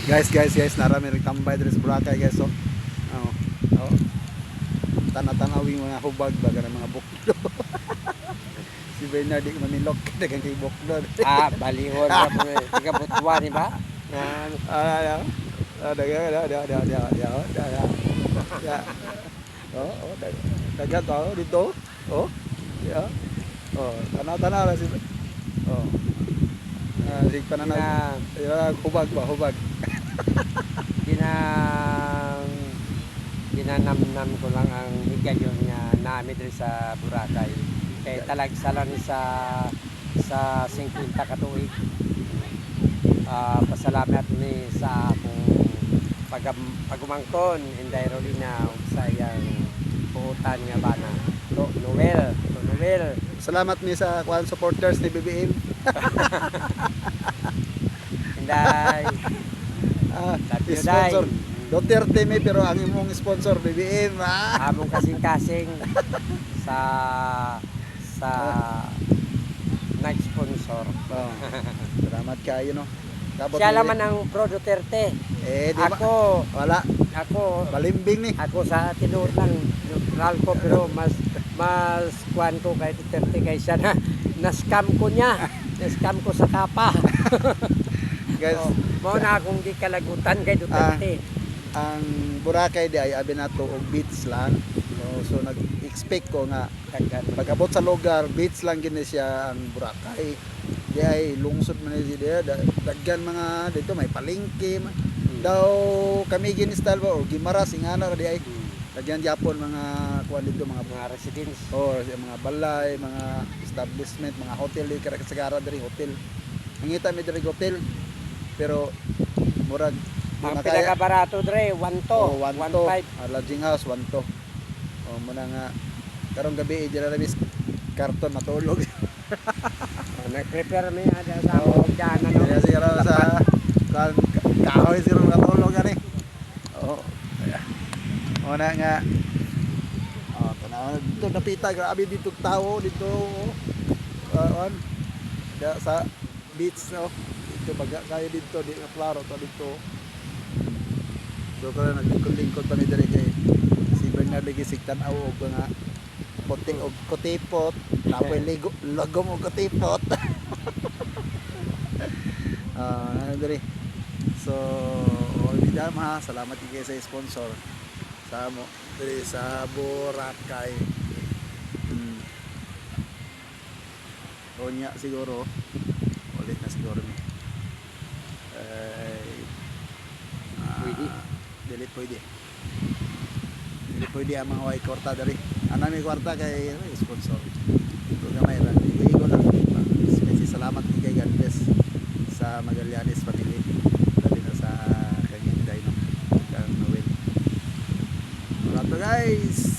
Guys, narami rin tambay diri sa Boracay guys. So, oh, oh, tanatanawing mga hubag baga ng mga bukdo. Si Bernard di mamilok dagang kay bukdo. Balihon ka po. Tiga butuan, di ba? Ya. Dagat to dito. Oh. Ya. Oh, tanaw ra si. Oh. Sig pananaw. Hubag. Ginanamnam ko lang ang higayon nga namin diri sa Boracay. Kay talagsalan ni sa 50 ka tuig. Pasalamat ni sa akong pagumangkon inday rolina sa iyang puutan nga bana. Noel. Salamat ni sa kwan supporters ni BBM. Inday. Sponsor. Duterte may pero ang imong sponsor BBM. Among kasing-kasing sa nag-sponsor. Salamat kayo no. Siya naman ang pro Duterte. Di ako wala. Ako Balimbing ni. Ako sa tinuod lang neutral ko pero mas kuan ko kay Duterte kaysa na-scam ko niya. Na-scam ko sa kapa. Guys, mao na akong gikalagutan kay Duterte. Ang Boracay di ay abi nato og beach lang. So nag-expect ko nga pag-abot sa lugar, beach lang gini siya ang Boracay. Di ay lungsod man siya daggan mga dito may palengke daw kami gini style ba o Gimaras ingana di ay daggan Japon mga kuan dito mga residence mga balay, mga establishment, mga hotel di karakasagara diri hotel. Mangita mi diri hotel pero murag ang pinakabarato dre 1 to 1.5 lodging house 1 to. Muna nga karong gabi dira na bis karton matulog. Nag-prepare mi ada sa akong dyan Kaya siguro sa kahoy siguro matulog ani. Una nga tanaw dito napita grabe dito tao dito sa beach no. Dito baga kayo dito di na klaro to dito. So kaya naglikod-likod pa mi diri kay si Bernard lagi sigtan-aw og nga puting og kutipot, tapoy lagom og kutipot. Diri. So, olvidam ha, salamat kayo sa sponsor sa mo diri sa Boracay. Onya siguro ulit na siguro ni. Dili pwede ang mga white kwarta dari. Ana may kwarta kay sponsor. Ito gamay lang. Igo lang. Kasi salamat kay God bless sa Magallanes family. Dali na sa kanyang Dino. Kang Noel. Wala to guys.